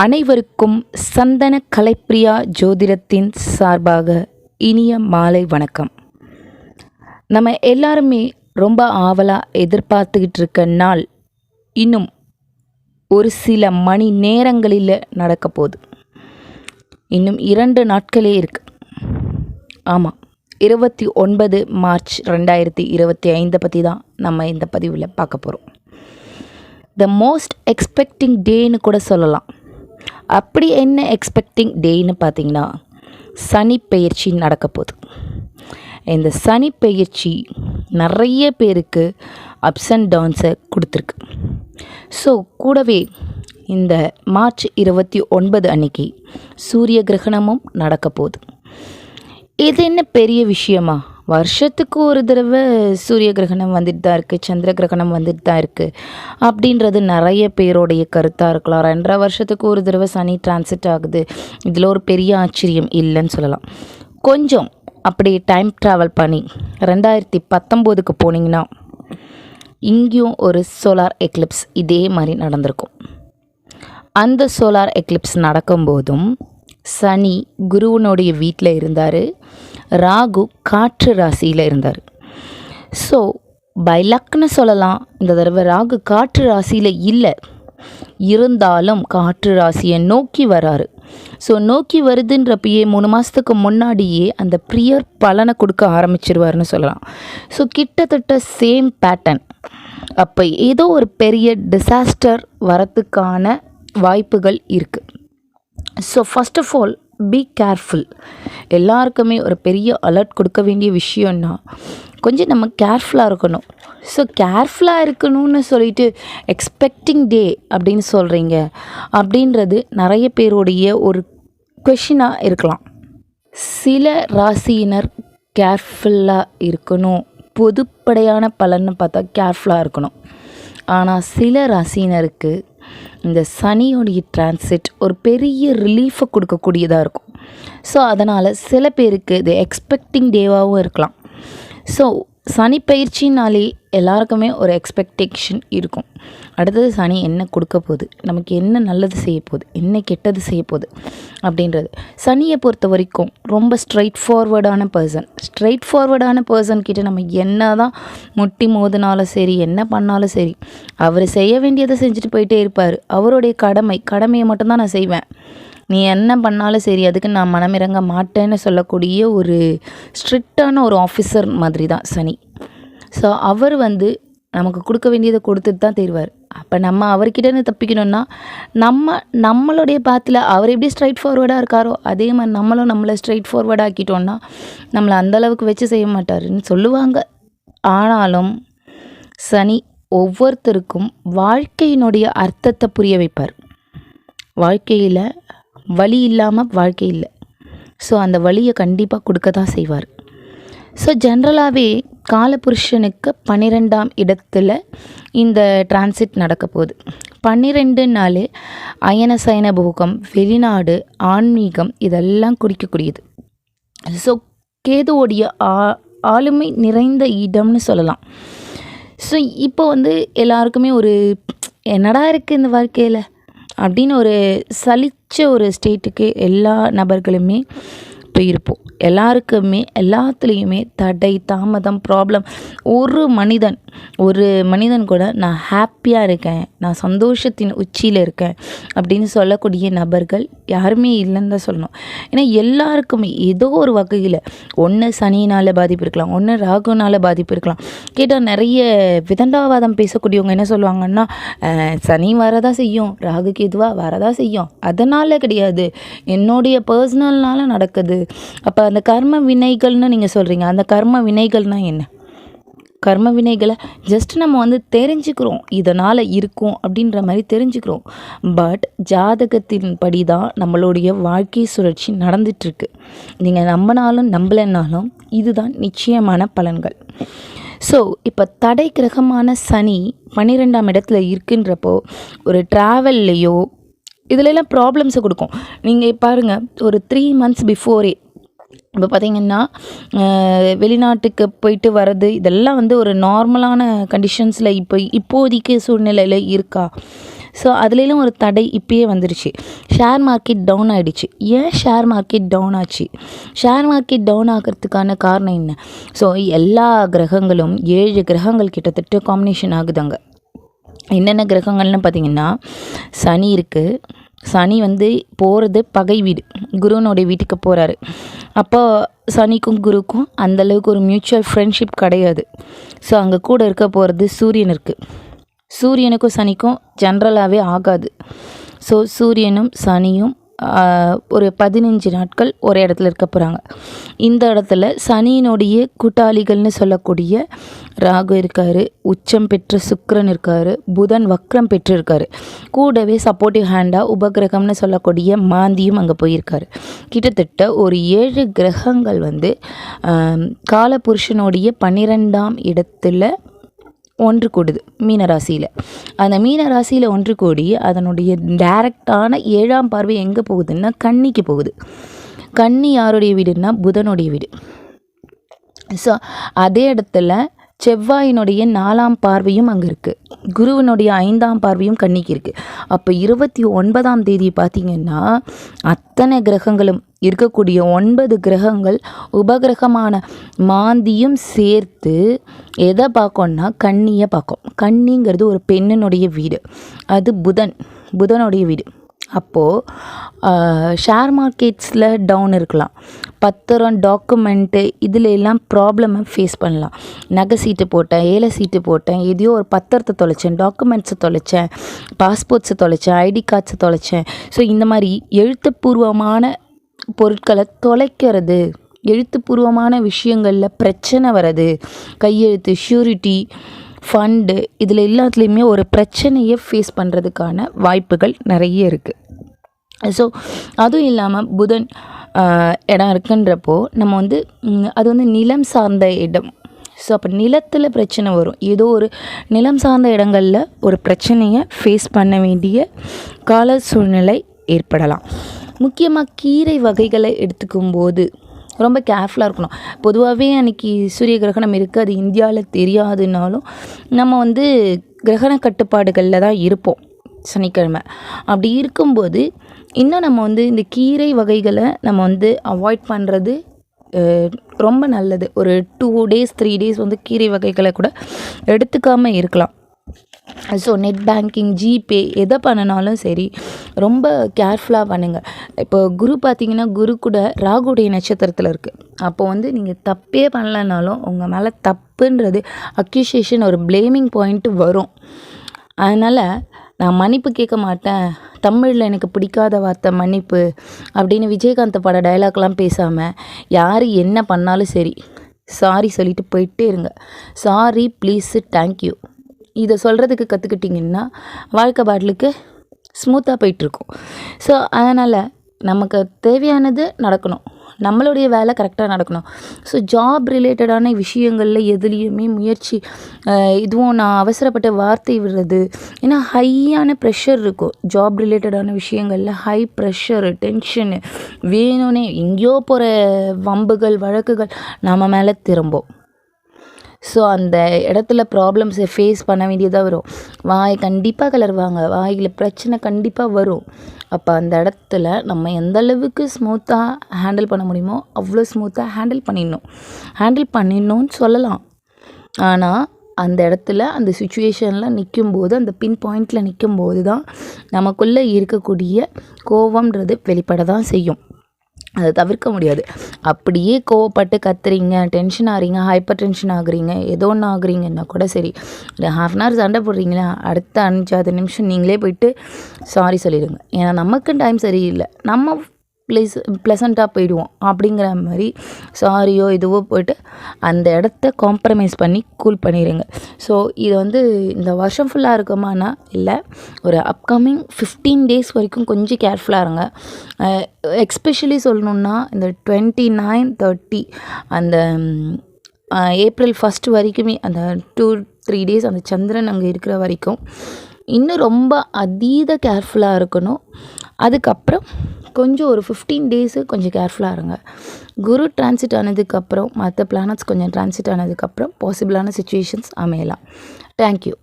அனைவருக்கும் சந்தன கலைப்பிரியா ஜோதிடத்தின் சார்பாக இனிய மாலை வணக்கம். நம்ம எல்லாருமே ரொம்ப ஆவலாக எதிர்பார்த்துக்கிட்டு இருக்க நாள் இன்னும் ஒரு சில மணி நேரங்களில் நடக்க போகுது. இன்னும் 2 நாட்களே இருக்குது. ஆமாம், 29 மார்ச் 2025 பற்றி தான் நம்ம இந்த பதிவில் பார்க்க போகிறோம். த மோஸ்ட் எக்ஸ்பெக்டிங் டேன்னு கூட சொல்லலாம். அப்படி என்ன எக்ஸ்பெக்டிங் டேன்னு பார்த்தீங்கன்னா, சனி பெயர்ச்சி நடக்க போகுது. இந்த சனி பெயர்ச்சி நிறைய பேருக்கு அப்ஸ் அண்ட் டவுன்ஸை கொடுத்துருக்கு. ஸோ கூடவே இந்த மார்ச் 29 அன்னைக்கு சூரிய கிரகணமும் நடக்க போகுது. இது என்ன பெரிய விஷயமா? வருஷத்துக்கு ஒரு தடவை சூரிய கிரகணம் வந்துட்டு தான் இருக்குது, சந்திர கிரகணம் வந்துட்டு தான் இருக்குது அப்படின்றது நிறைய பேருடைய கருத்தாக இருக்கலாம். 2.5 வருஷத்துக்கு ஒரு தடவை சனி டிரான்சிட் ஆகுது, இதில் ஒரு பெரிய ஆச்சரியம் இல்லைன்னு சொல்லலாம். கொஞ்சம் அப்படி டைம் ட்ராவல் பண்ணி 2019க்கு போனீங்கன்னா இங்கேயும் ஒரு சோலார் எக்லிப்ஸ் இதே மாதிரி நடந்திருக்கும். அந்த சோலார் எக்லிப்ஸ் நடக்கும்போதும் சனி குருவனுடைய வீட்டில் இருந்தார், ராகு காற்று ராசியில் இருந்தார். ஸோ பை லக்னு சொல்லலாம். இந்த தடவை ராகு காற்று ராசியில் இல்லை, இருந்தாலும் காற்று ராசியை நோக்கி வராரு. ஸோ நோக்கி வருதுன்றப்பயே 3 மாதத்துக்கு முன்னாடியே அந்த ப்ரியர் பலனை கொடுக்க ஆரம்பிச்சிருவார்னு சொல்லலாம். ஸோ கிட்டத்தட்ட சேம் பேட்டர்ன். அப்போ ஏதோ ஒரு பெரிய டிசாஸ்டர் வரத்துக்கான வாய்ப்புகள் இருக்குது. So first of all be careful. எல்லாருக்குமே ஒரு பெரிய அலர்ட் கொடுக்க வேண்டிய விஷயம்னா கொஞ்சம் நம்ம கேர்ஃபுல்லாக இருக்கணும். ஸோ கேர்ஃபுல்லாக இருக்கணும்னு சொல்லிட்டு எக்ஸ்பெக்டிங் டே அப்படின்னு சொல்கிறீங்க அப்படின்றது நிறைய பேருடைய ஒரு கொஷினாக இருக்கலாம். சில ராசியினர் கேர்ஃபுல்லாக இருக்கணும், பொதுப்படையான பலன்னு பார்த்தா கேர்ஃபுல்லாக இருக்கணும். ஆனால் சில ராசியினருக்கு இந்த சனியோடைய டிரான்சிட் ஒரு பெரிய ரிலீஃபை கொடுக்கக்கூடியதாக இருக்கும். ஸோ அதனால் சில பேருக்கு இது எக்ஸ்பெக்டிங் டேவாகவும் இருக்கலாம். ஸோ சனி பயிற்சினாலே எல்லாருக்குமே ஒரு எக்ஸ்பெக்டேஷன் இருக்கும். அடுத்தது சனி என்ன கொடுக்க போகுது, நமக்கு என்ன நல்லது செய்ய போகுது, என்ன கெட்டது செய்ய போகுது அப்படின்றது. சனியை பொறுத்த வரைக்கும் ரொம்ப ஸ்ட்ரைட் ஃபார்வர்டான பர்சன் கிட்ட நம்ம என்ன தான் முட்டி மோதினாலும் சரி, என்ன பண்ணாலும் சரி, அவர் செய்ய வேண்டியதை செஞ்சுட்டு போயிட்டே இருப்பார். அவருடைய கடமையை மட்டும்தான் நான் செய்வேன், நீ என்ன பண்ணாலும் சரி அதுக்கு நான் மனமிறங்க மாட்டேன்னு சொல்லக்கூடிய ஒரு ஸ்ட்ரிக்டான ஒரு ஆஃபீஸர் மாதிரி தான் சனி. ஸோ அவர் நமக்கு கொடுக்க வேண்டியதை கொடுத்துட்டு தான் தருவார். அப்போ நம்ம அவர்கிட்டன்னு தப்பிக்கணும்னா நம்மளுடைய பாத்தில் அவர் எப்படி ஸ்ட்ரைட் ஃபார்வர்டாக இருக்காரோ அதே மாதிரி நம்மளை ஸ்ட்ரைட் ஃபார்வர்டாக ஆக்கிட்டோன்னா நம்மளை அந்தளவுக்கு வச்சு செய்ய மாட்டாருன்னு சொல்லுவாங்க. ஆனாலும் சனி ஒவ்வொருத்தருக்கும் வாழ்க்கையினுடைய அர்த்தத்தை புரிய வைப்பார். வாழ்க்கையில் வழி இல்லாமல் வாழ்க்கை இல்லை. ஸோ அந்த வழியை கண்டிப்பாக கொடுக்க தான் செய்வார். ஸோ ஜென்ரலாகவே காலபுருஷனுக்கு 12ஆம் இடத்துல இந்த டிரான்சிட் நடக்க போகுது. 12 அயன சயன போகம், வெளிநாடு, ஆன்மீகம் இதெல்லாம் குறிக்கக்கூடியது. ஸோ கேதுவோடைய ஆளுமை நிறைந்த இடம்னு சொல்லலாம். ஸோ இப்போ எல்லாருக்குமே ஒரு என்னடா இருக்குது இந்த வாழ்க்கையில் அப்படின்னு ஒரு சலிச்ச ஒரு ஸ்டேட்டுக்கு எல்லா நபர்களுமே போயிருப்போம். எல்லாருக்குமே எல்லாத்துலேயுமே தடை, தாமதம், ப்ராப்ளம். ஒரு மனிதன் கூட நான் ஹாப்பியாக இருக்கேன், நான் சந்தோஷத்தின் உச்சியில் இருக்கேன் அப்படின்னு சொல்லக்கூடிய நபர்கள் யாருமே இல்லைன்னு தான் சொல்லணும். ஏன்னா எல்லாருக்குமே ஏதோ ஒரு வகையில் ஒன்று சனியினால் பாதிப்பு இருக்கலாம், ஒன்று ராகுனால் பாதிப்பு இருக்கலாம். கேட்டால் நிறைய விதண்டாவாதம் பேசக்கூடியவங்க என்ன சொல்லுவாங்கன்னா, சனி வரதான் செய்யும், ராகுக்கு எதுவாக வரதான் செய்யும், அதனால் கிடையாது, என்னுடைய பர்சனல்னால நடக்குது. அப்போ அந்த கர்ம வினைகள்னு நீங்கள் சொல்கிறீங்க, அந்த கர்ம வினைகள்னால் என்ன? கர்ம வினைகளை ஜஸ்ட் நம்ம தெரிஞ்சுக்கிறோம், இதனால் இருக்கும் அப்படின்ற மாதிரி தெரிஞ்சுக்கிறோம். பட் ஜாதகத்தின் படி தான் நம்மளுடைய வாழ்க்கை சுழற்சி நடந்துகிட்ருக்கு. நீங்கள் நம்பினாலும் நம்பலைன்னாலும் இதுதான் நிச்சயமான பலன்கள். ஸோ இப்போ தடை கிரகமான சனி 12ஆம் இடத்துல இருக்குன்றப்போ ஒரு ட்ராவல்லையோ இதிலெல்லாம் ப்ராப்ளம்ஸை கொடுக்கும். நீங்கள் பாருங்கள், ஒரு 3 months பிஃபோரே இப்போ பார்த்திங்கன்னா வெளிநாட்டுக்கு போயிட்டு வர்றது இதெல்லாம் ஒரு நார்மலான கண்டிஷன்ஸில் இப்போதைக்கு சூழ்நிலையில் இருக்கா? ஸோ அதுலேயும் ஒரு தடை இப்பயே வந்துருச்சு. ஷேர் மார்க்கெட் டவுன் ஆகிடுச்சு. ஏன் ஷேர் மார்க்கெட் டவுன் ஆச்சு? ஷேர் மார்க்கெட் டவுன் ஆகிறதுக்கான காரணம் என்ன? ஸோ எல்லா கிரகங்களும் 7 கிரகங்கள் கிட்டத்தட்ட காம்பினேஷன் ஆகுதாங்க. என்னென்ன கிரகங்கள்னு பார்த்திங்கன்னா, சனி இருக்குது. சனி வந்து போகிறது பகை வீடு, குருவனுடைய வீட்டுக்கு போகிறாரு. அப்போ சனிக்கும் குருக்கும் அந்தளவுக்கு ஒரு மியூச்சுவல் ஃப்ரெண்ட்ஷிப் கிடையாது. ஸோ அங்கே கூட இருக்க போகிறது சூரியன் இருக்குது. சூரியனுக்கும் சனிக்கும் ஜென்ரலாகவே ஆகாது. ஸோ சூரியனும் சனியும் ஒரு 15 நாட்கள் ஒரு இடத்துல இருக்க போகிறாங்க. இந்த இடத்துல சனியினுடைய கூட்டாளிகள்னு சொல்லக்கூடிய ராகு இருக்கார், உச்சம் பெற்ற சுக்கிரன் இருக்கார், புதன் வக்ரம் பெற்று இருக்கார், கூடவே சப்போர்ட்டிவ் ஹேண்டாக உபகிரகம்னு சொல்லக்கூடிய மாந்தியும் அங்கே போயிருக்காரு. கிட்டத்தட்ட ஒரு 7 கிரகங்கள் வந்து காலபுருஷனுடைய 12ஆம் இடத்துல ஒன்று கூடுது மீனராசியில். அந்த மீனராசியில் ஒன்று கூடி அதனுடைய டைரக்டான 7ஆம் பார்வை எங்கே போகுதுன்னா கன்னிக்கு போகுது. கன்னி யாருடைய வீடுன்னா புதனுடைய வீடு. ஸோ அதே இடத்துல செவ்வாயினுடைய 4ஆம் பார்வையும் அங்கே இருக்குது. குருவனுடைய 5ஆம் பார்வையும் கன்னிக்கு இருக்குது. அப்போ 29ஆம் தேதி பார்த்திங்கன்னா அத்தனை கிரகங்களும் இருக்கக்கூடிய 9 கிரகங்கள் உபகிரகமான மாந்தியும் சேர்த்து எதை பார்க்கோன்னா கன்னியை பார்க்கும். கன்னிங்கிறது ஒரு பெண்ணினுடைய வீடு, அது புதனுடைய வீடு. அப்போது ஷேர் மார்க்கெட்ஸில் டவுன் இருக்கலாம், பத்திரம் டாக்குமெண்ட்டு இதில் எல்லாம் ப்ராப்ளமை ஃபேஸ் பண்ணலாம். நகை சீட்டு போட்டேன், ஏல சீட்டு போட்டேன், எதையோ ஒரு பத்திரத்தை தொலைச்சேன், டாக்குமெண்ட்ஸை தொலைச்சேன், பாஸ்போர்ட்ஸை தொலைச்சேன், ஐடி கார்ட்ஸை தொலைச்சேன். ஸோ இந்த மாதிரி எழுத்துப்பூர்வமான பொருட்களை தொலைக்கிறது, எழுத்துப்பூர்வமான விஷயங்களில் பிரச்சனை வர்றது, கையெழுத்து, ஷூரிட்டி, ஃபண்டு இதில் எல்லாத்துலேயுமே ஒரு பிரச்சனையை ஃபேஸ் பண்ணுறதுக்கான வாய்ப்புகள் நிறைய இருக்குது. ஸோ அதுவும் இல்லாமல் புதன் இடம் இருக்குன்றப்போ நம்ம வந்து அது வந்து நிலம் சார்ந்த இடம். ஸோ அப்போ நிலத்தில் பிரச்சனை வரும். ஏதோ ஒரு நிலம் சார்ந்த இடங்களில் ஒரு பிரச்சனையை ஃபேஸ் பண்ண வேண்டிய கால சூழ்நிலை ஏற்படலாம். முக்கியமாக கீரை வகைகளை எடுத்துக்கும்போது ரொம்ப கேர்ஃபுல்லாக இருக்கணும். பொதுவாகவே அன்றைக்கி சூரிய கிரகணம் இருக்குது, அது இந்தியாவில் தெரியாதுனாலும் நம்ம வந்து கிரகண கட்டுப்பாடுகளில் தான் இருப்போம் சனிக்கிழமை. அப்படி இருக்கும்போது இன்னும் நம்ம வந்து இந்த கீரை வகைகளை நம்ம வந்து அவாய்ட் பண்ணுறது ரொம்ப நல்லது. ஒரு 2 days 3 days வந்து கீரை வகைகளை கூட எடுத்துக்காமல் இருக்கலாம். ஸோ நெட் பேங்கிங், ஜிபே எதை பண்ணினாலும் சரி ரொம்ப கேர்ஃபுல்லாக பண்ணுங்கள். இப்போ குரு பார்த்திங்கன்னா குரு கூட ராகுடைய நட்சத்திரத்தில் இருக்குது. அப்போ வந்து நீங்கள் தப்பே பண்ணலைனாலும் உங்கள் மேலே தப்புன்றது அக்யூசியேஷன், ஒரு ப்ளேமிங் பாயிண்ட்டு வரும். அதனால் நான் மன்னிப்பு கேட்க மாட்டேன், தமிழில் எனக்கு பிடிக்காத வார்த்தை மன்னிப்பு அப்படின்னு விஜயகாந்த் பட டைலாக்லாம் பேசாமல் யார் என்ன பண்ணாலும் சரி சாரி சொல்லிட்டு போயிட்டே இருங்க. சாரி, ப்ளீஸு, தேங்க்யூ இதை சொல்கிறதுக்கு கற்றுக்கிட்டிங்கன்னா வாழ்க்கை பாடலுக்கு ஸ்மூத்தாக போயிட்டுருக்கும். ஸோ அதனால் நமக்கு தேவையானது நடக்கணும், நம்மளுடைய வேலை கரெக்டாக நடக்கணும். ஸோ ஜாப் ரிலேட்டடான விஷயங்களில் எதுலேயுமே முயற்சி இதுவும் நான் அவசரப்பட்ட வார்த்தை விடுறது, ஏன்னா ஹையான ப்ரெஷர் இருக்கும் ஜாப் ரிலேட்டடான விஷயங்களில். ஹை ப்ரெஷரு, டென்ஷனு, வேணும்னே எங்கேயோ போகிற வம்புகள் வழக்குகள் நம்ம மேலே திரும்பும். ஸோ அந்த இடத்துல ப்ராப்ளம்ஸை ஃபேஸ் பண்ண வேண்டியதாக வரும். வாய் கண்டிப்பாக கலருவாங்க, வாயில் பிரச்சனை கண்டிப்பாக வரும். அப்போ அந்த இடத்துல நம்ம எந்த அளவுக்கு ஸ்மூத்தாக ஹேண்டில் பண்ண முடியுமோ அவ்வளோ ஸ்மூத்தாக ஹேண்டில் பண்ணிடணும்னு சொல்லலாம். ஆனால் அந்த இடத்துல அந்த சுச்சுவேஷனில் நிற்கும்போது, அந்த பின் பாயிண்டில் நிற்கும்போது தான் நமக்குள்ளே இருக்கக்கூடிய கோபம்ன்றது வெளிப்பட தான் செய்யும். அதை தவிர்க்க முடியாது. அப்படியே கோவப்பட்டு கத்துறீங்க, டென்ஷன் ஆகிறீங்க, ஹைப்பர் டென்ஷன் ஆகுறீங்க, ஏதோ ஒன்று ஆகுறீங்கன்னா கூட சரி, ஒரு 1/2 hour சண்டை போடுறீங்களா, அடுத்த 5-6 நிமிஷம் நீங்களே போயிட்டு சாரி சொல்லிடுங்க. ஏன்னா நமக்கும் டைம் சரியில்லை, நம்ம ப்ளசண்ட்டாக போயிடுவோம் அப்படிங்கிற மாதிரி சாரியோ இதுவோ போய்ட்டு அந்த இடத்த காம்ப்ரமைஸ் பண்ணி கூல் பண்ணிடுங்க. ஸோ இது வந்து இந்த வருஷம் ஃபுல்லாக இருக்குமானா இல்லை, ஒரு அப்கமிங் 15 days வரைக்கும் கொஞ்சம் கேர்ஃபுல்லாக இருங்க. எக்ஸ்பெஷலி சொல்லணுன்னா இந்த 29, 30 அந்த ஏப்ரல் 1 வரைக்குமே, அந்த 2-3 days அந்த சந்திரன் அங்கே இருக்கிற வரைக்கும் இன்னும் ரொம்ப அதீத கேர்ஃபுல்லாக இருக்கணும். அதுக்கப்புறம் கொஞ்சம் ஒரு 15 days கொஞ்சம் கேர்ஃபுல்லாக இருங்க. குரு டிரான்சிட் ஆனதுக்கப்புறம் மற்ற பிளானட்ஸ் கொஞ்சம் டிரான்சிட் ஆனதுக்கப்புறம் பாசிபிளான சுச்சுவேஷன்ஸ் அமையலாம். தேங்க்யூ.